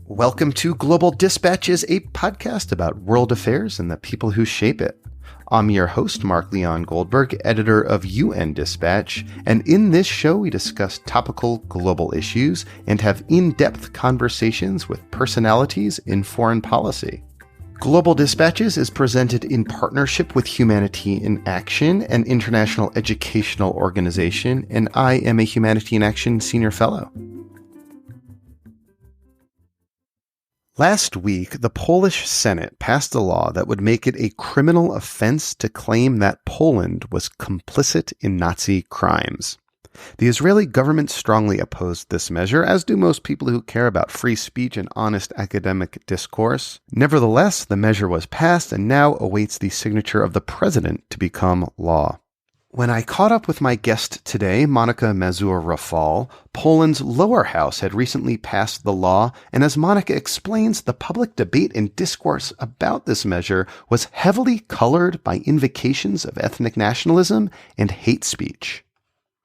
Welcome to Global Dispatches, a podcast about world affairs and the people who shape it. I'm your host, Mark Leon Goldberg, editor of UN Dispatch, and in this show we discuss topical global issues and have in-depth conversations with personalities in foreign policy. Global Dispatches is presented in partnership with Humanity in Action, an international educational organization, and I am a Humanity in Action Senior Fellow. Last week, the Polish Senate passed a law that would make it a criminal offense to claim that Poland was complicit in Nazi crimes. The Israeli government strongly opposed this measure, as do most people who care about free speech and honest academic discourse. Nevertheless, the measure was passed and now awaits the signature of the president to become law. When I caught up with my guest today, Monika Mazur-Rafał, Poland's lower house had recently passed the law, and as Monika explains, the public debate and discourse about this measure was heavily colored by invocations of ethnic nationalism and hate speech.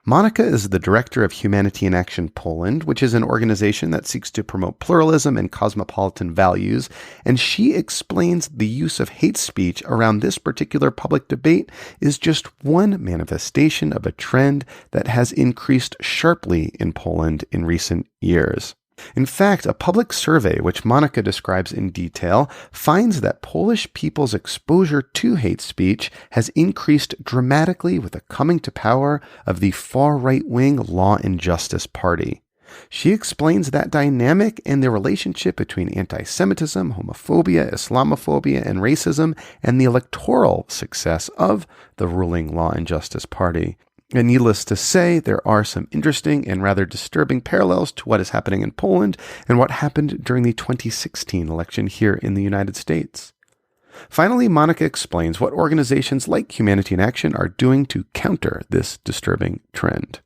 Monika is the director of Humanity in Action Poland, which is an organization that seeks to promote pluralism and cosmopolitan values, and she explains the use of hate speech around this particular public debate is just one manifestation of a trend that has increased sharply in Poland in recent years. In fact, a public survey, which Monika describes in detail, finds that Polish people's exposure to hate speech has increased dramatically with the coming to power of the far right-wing Law and Justice Party. She explains that dynamic and the relationship between anti-Semitism, homophobia, Islamophobia, and racism, and the electoral success of the ruling Law and Justice Party. And needless to say, there are some interesting and rather disturbing parallels to what is happening in Poland and what happened during the 2016 election here in the United States. Finally, Monika explains what organizations like Humanity in Action are doing to counter this disturbing trend.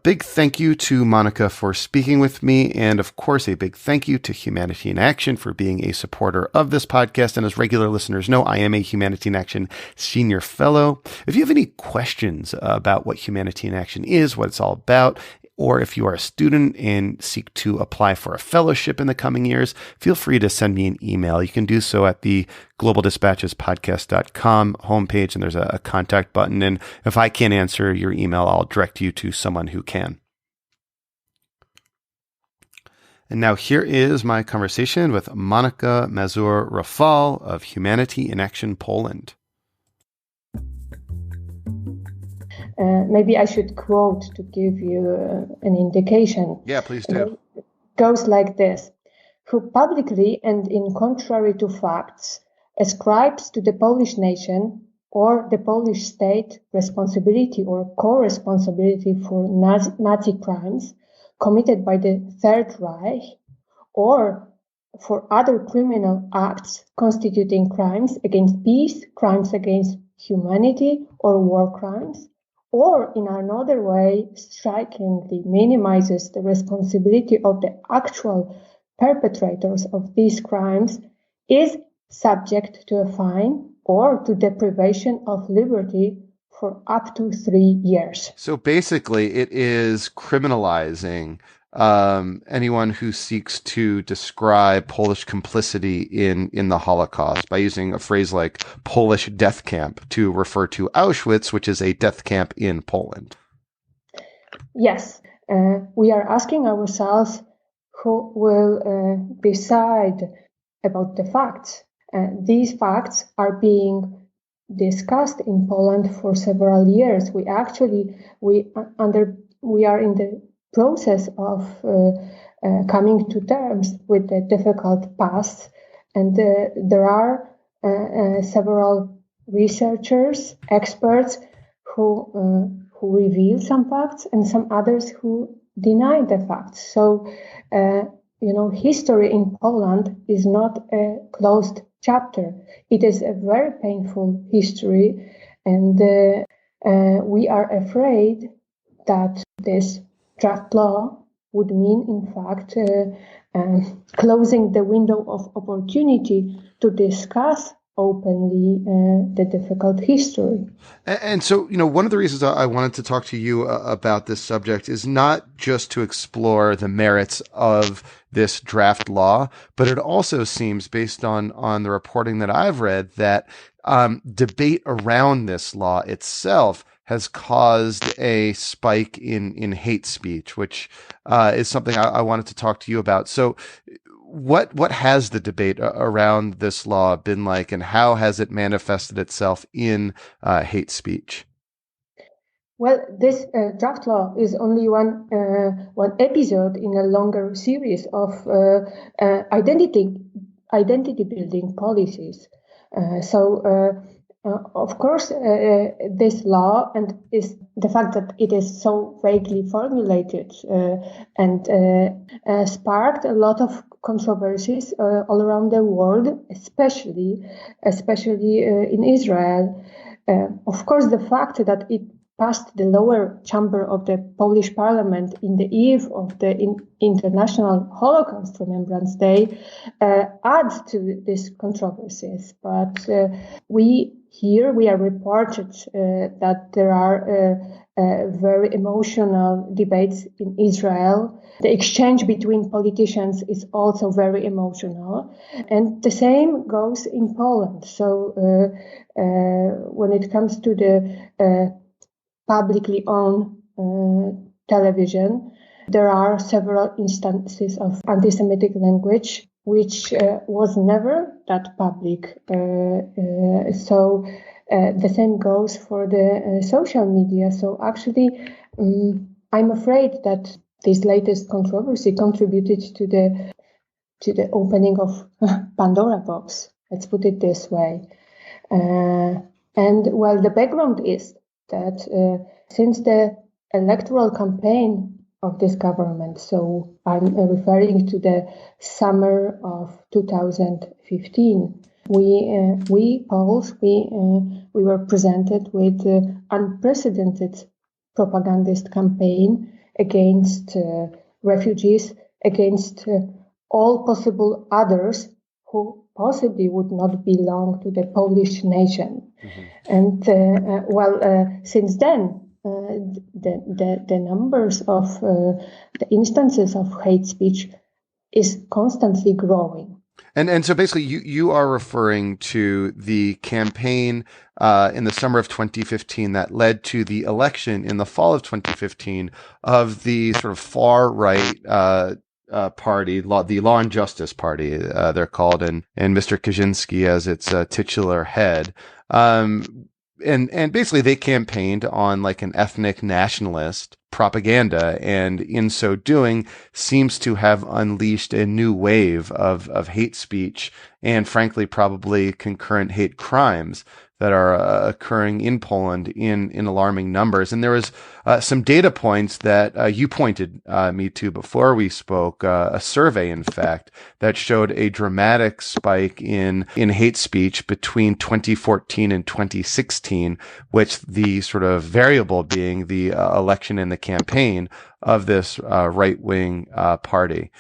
Big thank you to Monika for speaking with me, and of course a big thank you to Humanity in Action for being a supporter of this podcast. And as regular listeners know, I am a Humanity in Action Senior Fellow. If you have any questions about what Humanity in Action is, what it's all about, or if you are a student and seek to apply for a fellowship in the coming years, feel free to send me an email. You can do so at the globaldispatchespodcast.com homepage, and there's a contact button. And if I can't answer your email, I'll direct you to someone who can. And now here is my conversation with Monika Mazur-Rafał of Humanity in Action Poland. Maybe I should quote to give you an indication. Yeah, please do. It goes like this. Who publicly and in contrary to facts ascribes to the Polish nation or the Polish state responsibility or co-responsibility for Nazi crimes committed by the Third Reich or for other criminal acts constituting crimes against peace, crimes against humanity, or war crimes, or in another way strikingly minimizes the responsibility of the actual perpetrators of these crimes, is subject to a fine or to deprivation of liberty for up to 3 years. So basically, it is criminalizing anyone who seeks to describe Polish complicity in the Holocaust by using a phrase like Polish death camp to refer to Auschwitz, which is a death camp in Poland. Yes, we are asking ourselves who will decide about the facts. These facts are being discussed in Poland for several years. We are in the process of coming to terms with the difficult past, and there are several researchers, experts who reveal some facts and some others who deny the facts. So, history in Poland is not a closed chapter. It is a very painful history, and we are afraid that this draft law would mean, in fact, closing the window of opportunity to discuss openly the difficult history. And so, one of the reasons I wanted to talk to you about this subject is not just to explore the merits of this draft law, but it also seems, based on the reporting that I've read, that debate around this law itself has caused a spike in hate speech, which is something I wanted to talk to you about. So what has the debate around this law been like, and how has it manifested itself in hate speech? Well, this draft law is only one episode in a longer series of identity building policies. Of course, this law and is the fact that it is so vaguely formulated and sparked a lot of controversies all around the world, especially in Israel. Of course, the fact that it passed the lower chamber of the Polish parliament in the eve of the International Holocaust Remembrance Day adds to these controversies. But we are reported that there are very emotional debates in Israel. The exchange between politicians is also very emotional, and the same goes in Poland. So when it comes to the publicly owned television, there are several instances of anti-Semitic language, which was never that public. So the same goes for the social media. So actually, I'm afraid that this latest controversy contributed to the opening of Pandora box. Let's put it this way. And well, the background is that since the electoral campaign of this government, so I'm referring to the summer of 2015, we Poles, we were presented with unprecedented propagandist campaign against refugees, against all possible others who possibly would not belong to the Polish nation. Mm-hmm. And since then, the numbers of the instances of hate speech is constantly growing. And so basically, you are referring to the campaign in the summer of 2015 that led to the election in the fall of 2015 of the sort of far right party, the Law and Justice Party, they're called, and Mr. Kaczynski as its titular head. And basically they campaigned on like an ethnic nationalist propaganda, and in so doing seems to have unleashed a new wave of hate speech and frankly probably concurrent hate crimes that are occurring in Poland in alarming numbers. And there was some data points that you pointed me to before we spoke, a survey, in fact, that showed a dramatic spike in hate speech between 2014 and 2016, which the sort of variable being the election and the campaign of this right-wing party.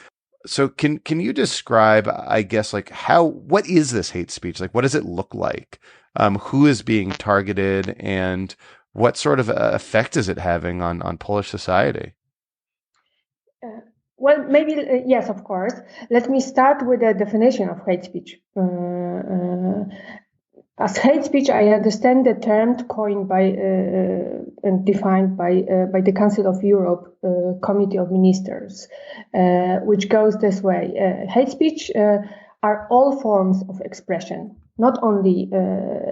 So can you describe, I guess, like what is this hate speech? Like, what does it look like? Who is being targeted, and what sort of effect is it having on Polish society? Well, maybe, yes, of course. Let me start with the definition of hate speech. As hate speech, I understand the term coined by and defined by the Council of Europe Committee of Ministers, which goes this way. Hate speech are all forms of expression, not only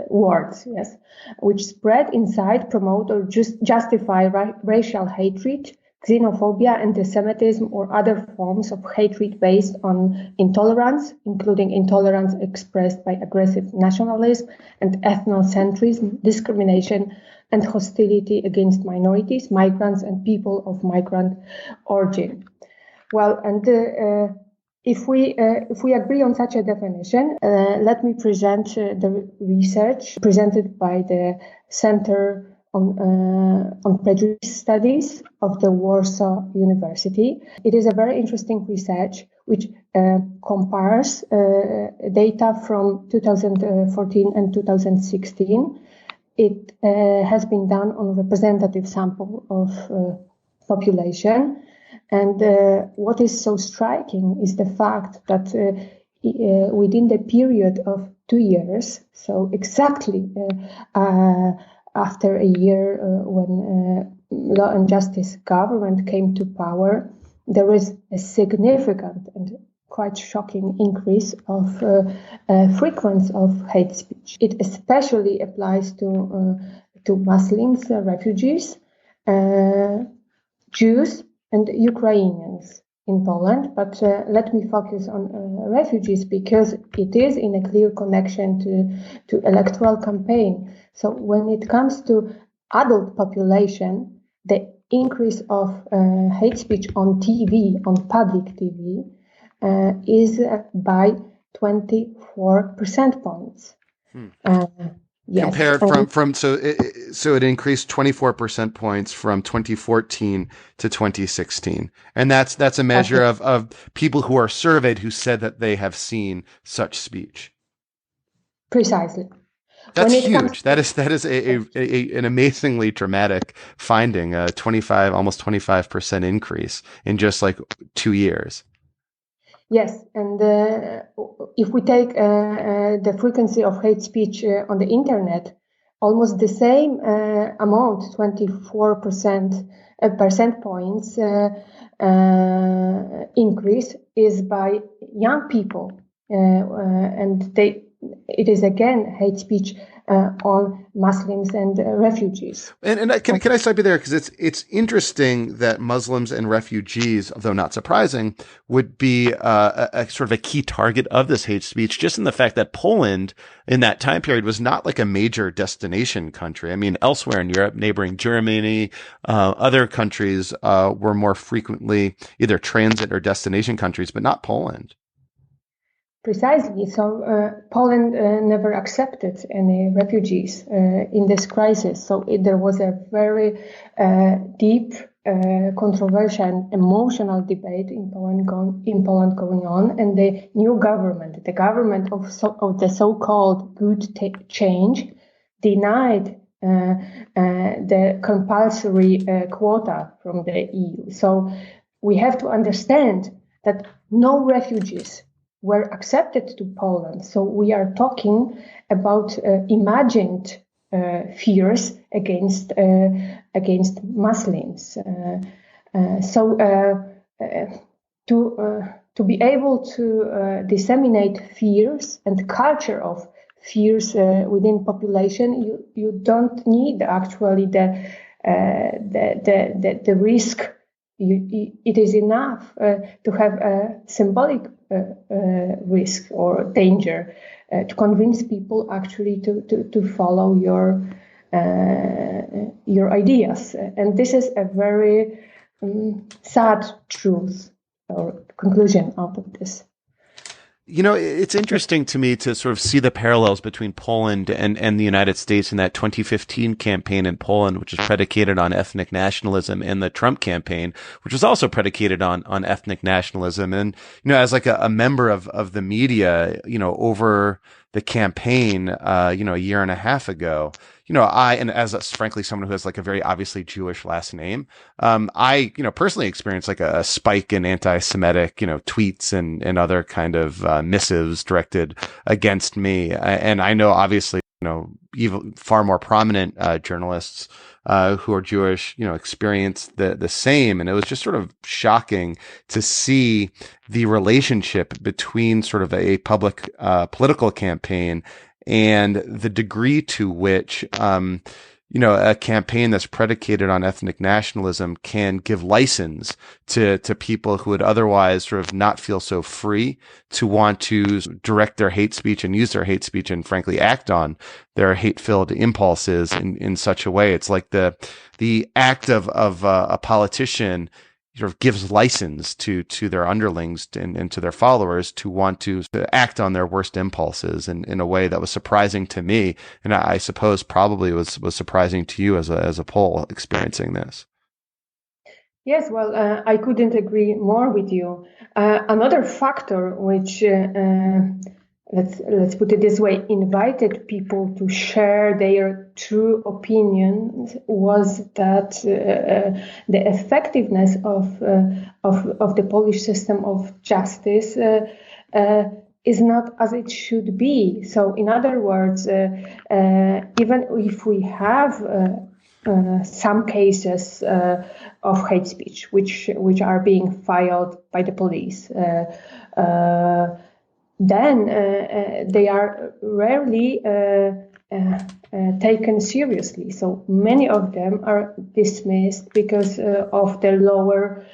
words, yes, which spread, incite, promote, or justify racial hatred, xenophobia, anti-Semitism, or other forms of hatred based on intolerance, including intolerance expressed by aggressive nationalism and ethnocentrism, discrimination, and hostility against minorities, migrants, and people of migrant origin. Well, and if we agree on such a definition, let me present the research presented by the Center on prejudice studies of the Warsaw University. It is a very interesting research which compares data from 2014 and 2016. It has been done on a representative sample of population. And what is so striking is the fact that within the period of 2 years, so exactly after a year when Law and Justice government came to power, there is a significant and quite shocking increase of frequency of hate speech. It especially applies to Muslims, refugees, Jews, and Ukrainians in Poland. But let me focus on refugees because it is in a clear connection to electoral campaign. So when it comes to adult population, the increase of hate speech on TV, on public TV, is by 24 percent points. Yes. Compared from so it increased 24 percent points from 2014 to 2016, and that's a measure of people who are surveyed who said that they have seen such speech. Precisely. That's huge. That is an amazingly dramatic finding. A almost 25% increase in just like 2 years. Yes, and if we take the frequency of hate speech on the internet, almost the same amount, 24 percent points increase is by young people, and it is again hate speech on Muslims and refugees. And can I stop you there? Because it's interesting that Muslims and refugees, although not surprising, would be a sort of a key target of this hate speech, just in the fact that Poland in that time period was not like a major destination country. I mean, elsewhere in Europe, neighboring Germany, other countries were more frequently either transit or destination countries, but not Poland. Precisely. So Poland never accepted any refugees in this crisis. So there was a very deep, controversial, emotional debate in Poland going on, and the new government, the government of the so-called good change, denied the compulsory quota from the EU. So we have to understand that no refugees were accepted to Poland. So we are talking about imagined fears against Muslims. To be able to disseminate fears and culture of fears within population, you don't need actually the risk. It is enough to have a symbolic risk or danger to convince people actually to follow your ideas. And this is a very sad truth or conclusion out of this. You know, it's interesting to me to sort of see the parallels between Poland and the United States in that 2015 campaign in Poland, which is predicated on ethnic nationalism, and the Trump campaign, which was also predicated on ethnic nationalism. And, you know, as like a member of the media, you know, over the campaign, you know, a year and a half ago, you know, and frankly, someone who has like a very obviously Jewish last name, I, you know, personally experienced like a spike in anti-Semitic, you know, tweets and other kind of missives directed against me. And I know obviously, you know, even far more prominent journalists who are Jewish, you know, experience the same. And it was just sort of shocking to see the relationship between sort of a public political campaign and the degree to which, you know, a campaign that's predicated on ethnic nationalism can give license to people who would otherwise sort of not feel so free to want to direct their hate speech and use their hate speech and frankly act on their hate-filled impulses in such a way. It's like the act of a politician sort of gives license to their underlings and to their followers to want to act on their worst impulses in a way that was surprising to me, and I suppose probably was surprising to you as a Pole experiencing this. Yes, well, I couldn't agree more with you. Another factor which let's put it this way, invited people to share their true opinions was that the effectiveness of the Polish system of justice is not as it should be. So, in other words, even if we have some cases of hate speech which are being filed by the police, then they are rarely taken seriously. So many of them are dismissed because of the lower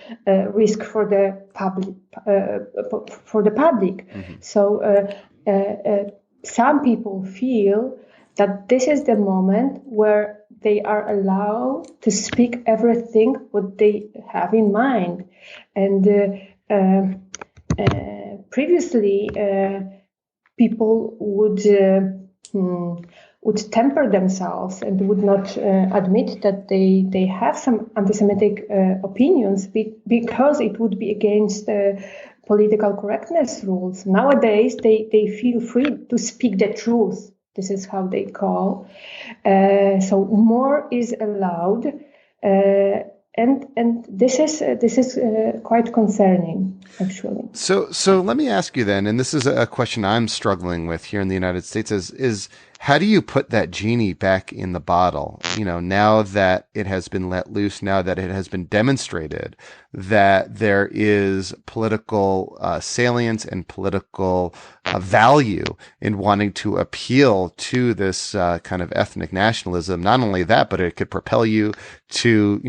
risk for the public. Mm-hmm. So some people feel that this is the moment where they are allowed to speak everything what they have in mind, and previously, people would temper themselves and would not admit that they have some anti-Semitic opinions because it would be against political correctness rules. Nowadays, they feel free to speak the truth. This is how they call. So more is allowed. And this is quite concerning, actually. So let me ask you then, and this is a question I'm struggling with here in the United States, is how do you put that genie back in the bottle? Now that it has been let loose, now that it has been demonstrated that there is political salience and political value in wanting to appeal to this kind of ethnic nationalism. Not only that, but it could propel you to,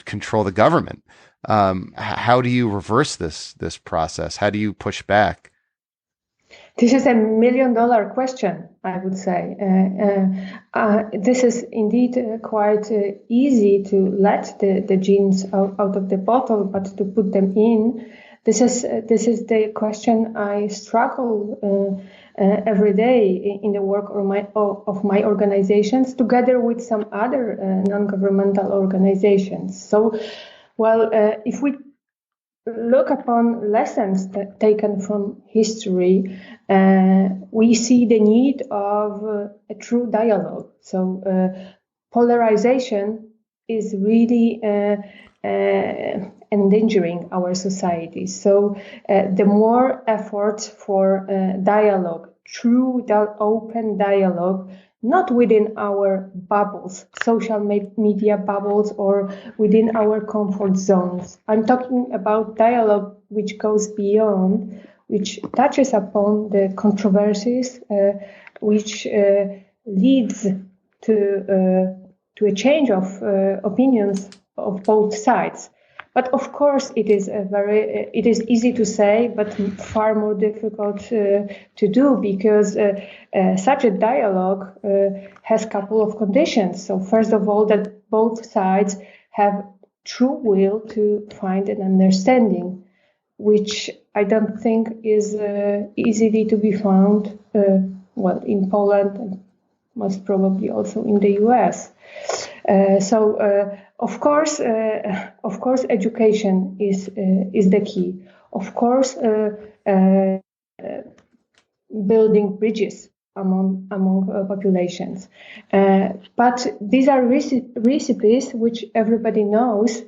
control the government. How do you reverse this process? How do you push back? This is $1 million question, I would say. This is indeed quite easy to let the genes out of the bottle, but to put them in, this is the question I struggle every day in the work of my organizations, together with some other non-governmental organizations. So, well, if we look upon lessons taken from history, we see the need of a true dialogue. So polarization is really endangering our society. So the more effort for dialogue, true open dialogue, not within our bubbles, social media bubbles, or within our comfort zones. I'm talking about dialogue which goes beyond, which touches upon the controversies, which leads to a change of opinions of both sides. But of course, it is easy to say, but far more difficult to do, because such a dialogue has a couple of conditions. So first of all, that both sides have true will to find an understanding, which I don't think is easily to be found, in Poland and most probably also in the US. Of course, education is the key. Of course, building bridges among populations. But these are recipes which everybody knows,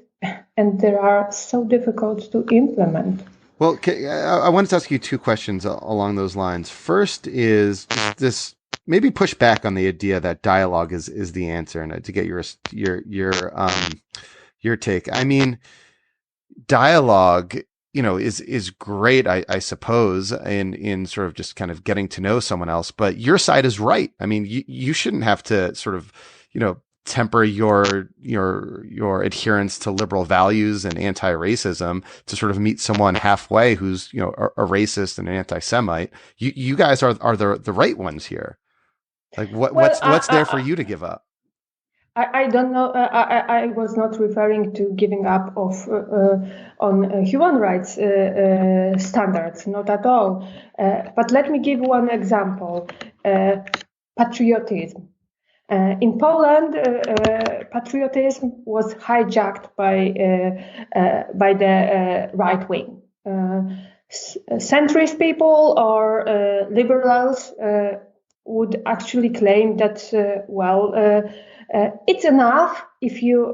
and they are so difficult to implement. Well, I wanted to ask you two questions along those lines. First is this. Maybe push back on the idea that dialogue is the answer, and to get your take. I mean, dialogue, is great, I suppose, in sort of just kind of getting to know someone else. But your side is right. I mean, you shouldn't have to sort of, temper your adherence to liberal values and anti-racism to sort of meet someone halfway who's a racist and an anti-Semite. You guys are the right ones here. Like what's there for you to give up? I don't know. I was not referring to giving up of on human rights standards, not at all. But let me give one example: patriotism. In Poland, patriotism was hijacked by the right wing. Centrist people or liberals would actually claim that it's enough if you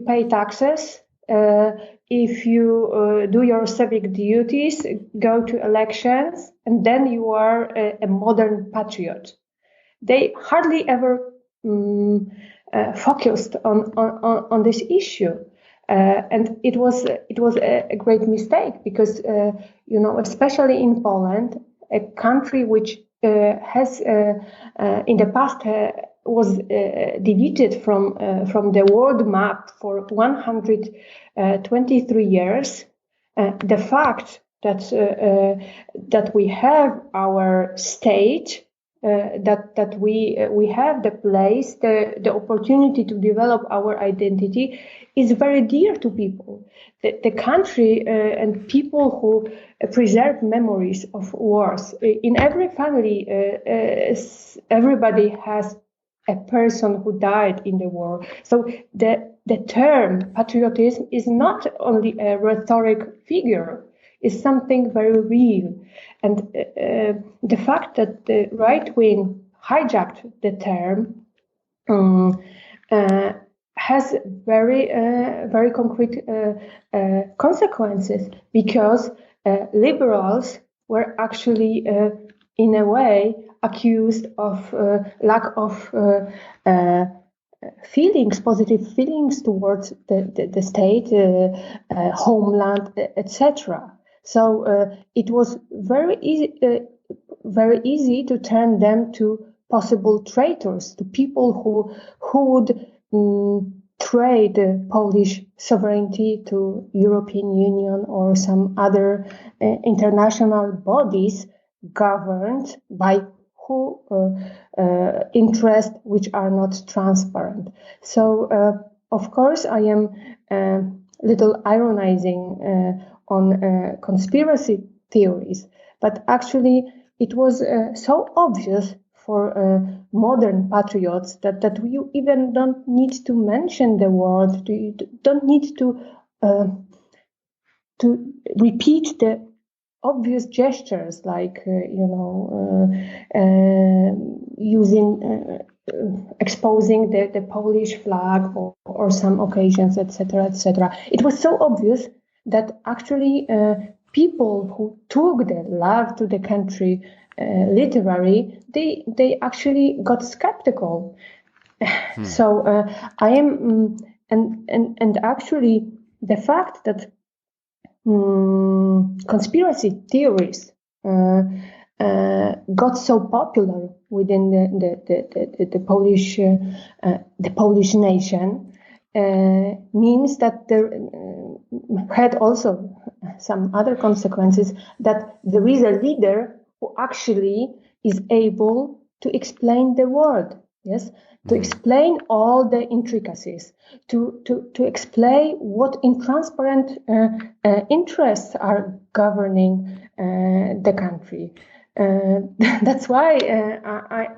pay taxes, if you do your civic duties, go to elections, and then you are a modern patriot. They hardly ever focused on this issue. And it was a great mistake because especially in Poland, a country which has in the past was deleted from the world map for 123 years. The fact that we have our state. That we have the place, the opportunity to develop our identity is very dear to people. The country and people who preserve memories of wars. In every family, everybody has a person who died in the war. So the term patriotism is not only a rhetoric figure. Is something very real. And the fact that the right wing hijacked the term has very concrete consequences because liberals were actually, in a way, accused of lack of positive feelings towards the state, homeland, etc. So it was very easy to turn them to possible traitors, to people who would trade Polish sovereignty to European Union or some other international bodies governed by who interests which are not transparent. So of course I am little ironizing on conspiracy theories, but actually it was so obvious for modern patriots that you even don't need to mention the word, you don't need to repeat the obvious gestures like exposing the Polish flag or some occasions, etc., etc. It was so obvious that actually people who took the love to the country literally, they actually got skeptical. So I am, and actually the fact that conspiracy theories got so popular within the Polish nation means that there had also some other consequences, that there is a leader who actually is able to explain the world, yes, to explain all the intricacies, to explain what intransparent interests are governing the country. That's why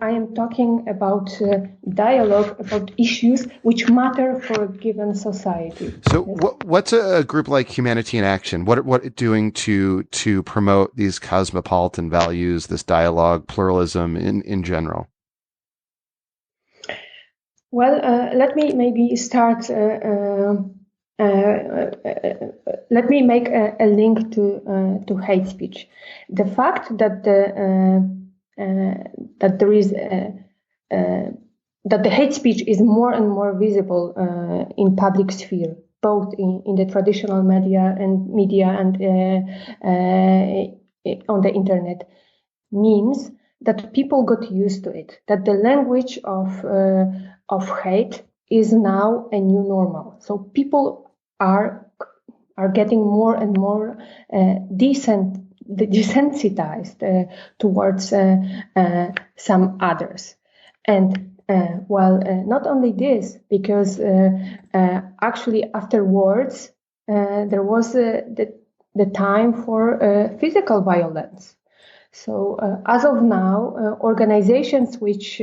I am talking about dialogue about issues which matter for a given society. So, what's a group like Humanity in Action? What it doing to promote these cosmopolitan values, this dialogue, pluralism in general? Well, let me maybe start. Let me make a link to hate speech. The fact that that there is that the hate speech is more and more visible in public sphere, both in the traditional media and on the internet, means that people got used to it. That the language of hate is now a new normal. So people are getting more and more desensitized towards some others, and Not only this, because actually afterwards there was the time for physical violence. So as of now, organizations which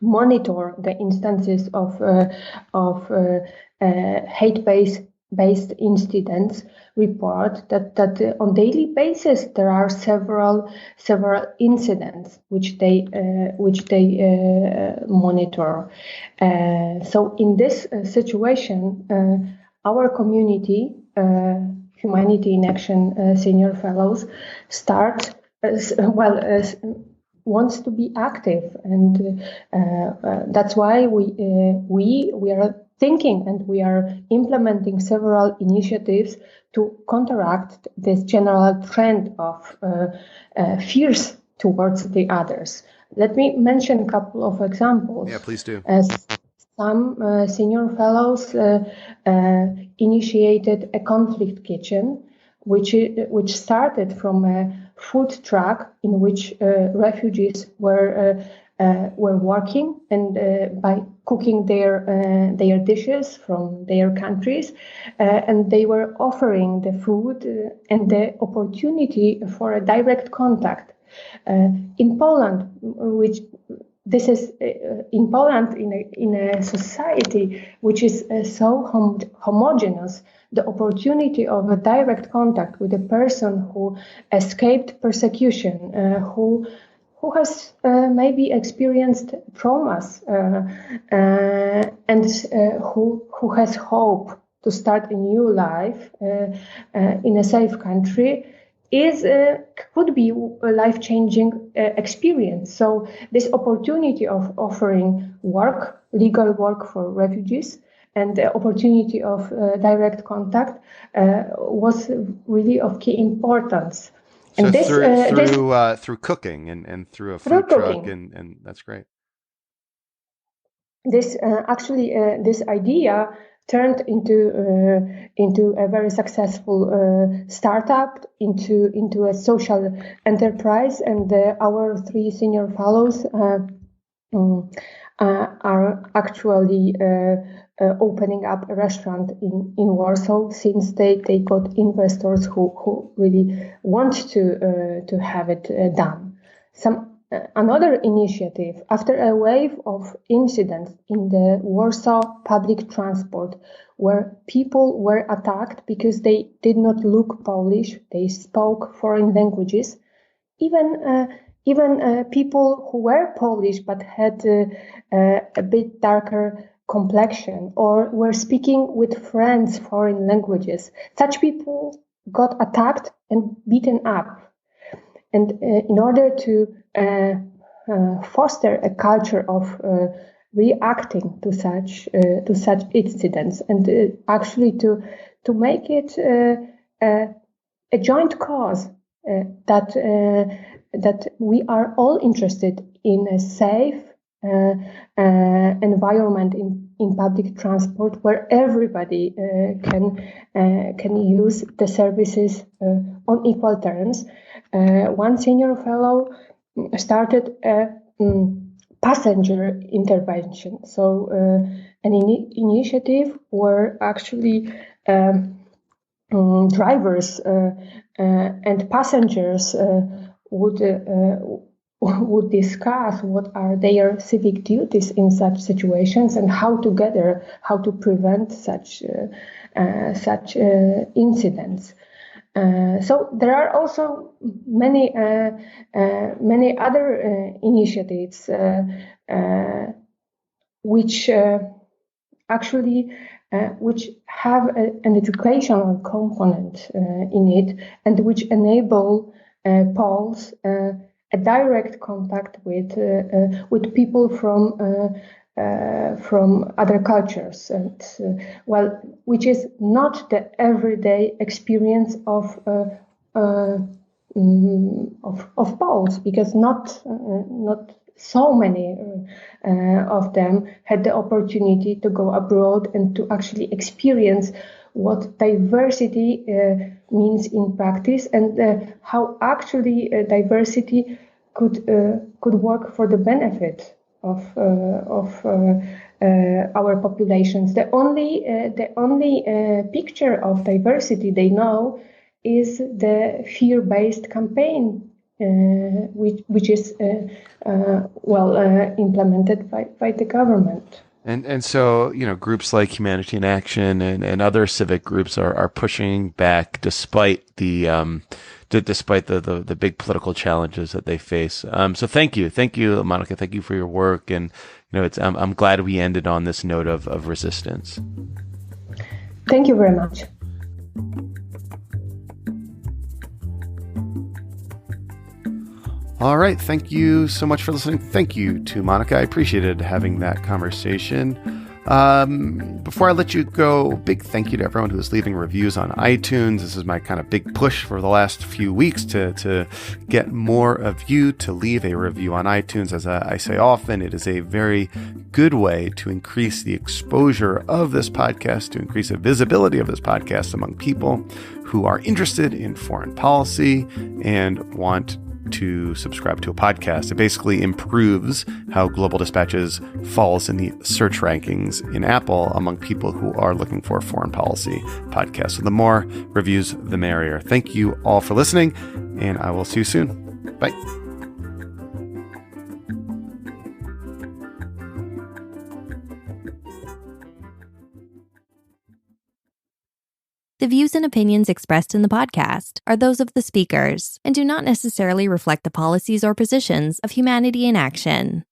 monitor the instances of hate-based incidents report that on daily basis there are several incidents which they monitor. So in this situation, our community, Humanity in Action Senior Fellows, wants to be active, and that's why we are thinking and we are implementing several initiatives to counteract this general trend of fears towards the others. Let me mention a couple of examples. Yeah, please do. Some senior fellows initiated a conflict kitchen, which started from a food truck in which refugees were working, and by cooking their dishes from their countries, and they were offering the food and the opportunity for a direct contact. In Poland, in Poland, in a society which is so homogeneous, the opportunity of a direct contact with a person who escaped persecution, who has maybe experienced traumas, and who has hope to start a new life in a safe country, could be a life-changing experience. So this opportunity of offering legal work for refugees, and the opportunity of direct contact was really of key importance. So and this, through cooking and through a food truck, and that's great. This this idea turned into a very successful startup, into a social enterprise, and our three senior fellows are actually opening up a restaurant in Warsaw, since they got investors who really want to have it done. Another initiative, after a wave of incidents in the Warsaw public transport, where people were attacked because they did not look Polish, they spoke foreign languages, even people who were Polish but had a bit darker complexion, or were speaking with friends foreign languages. Such people got attacked and beaten up. And in order to foster a culture of reacting to such incidents, and actually to make it a joint cause, that we are all interested in a safe environment in public transport, where everybody can use the services on equal terms. One senior fellow started a passenger intervention, so an initiative where actually drivers and passengers would discuss what are their civic duties in such situations, and how to prevent such incidents. So there are also many other initiatives which actually which have an educational component in it, and which enable Poles a direct contact with people from other cultures, and which is not the everyday experience of Poles, because not so many of them had the opportunity to go abroad and to actually experience what diversity means in practice, and how actually diversity could work for the benefit of our populations. The only picture of diversity they know is the fear-based campaign, which is implemented by the government. And so, groups like Humanity in Action and other civic groups are pushing back despite the big political challenges that they face. So thank you, Monika. Thank you for your work, and I'm glad we ended on this note of resistance. Thank you very much. All right. Thank you so much for listening. Thank you to Monika. I appreciated having that conversation. Before I let you go, big thank you to everyone who is leaving reviews on iTunes. This is my kind of big push for the last few weeks to get more of you to leave a review on iTunes. As I say often, it is a very good way to increase the exposure of this podcast, to increase the visibility of this podcast among people who are interested in foreign policy and want to subscribe to a podcast. It basically improves how Global Dispatches falls in the search rankings in Apple among people who are looking for foreign policy podcasts. So the more reviews, the merrier. Thank you all for listening, and I will see you soon. Bye. The views and opinions expressed in the podcast are those of the speakers and do not necessarily reflect the policies or positions of Humanity in Action.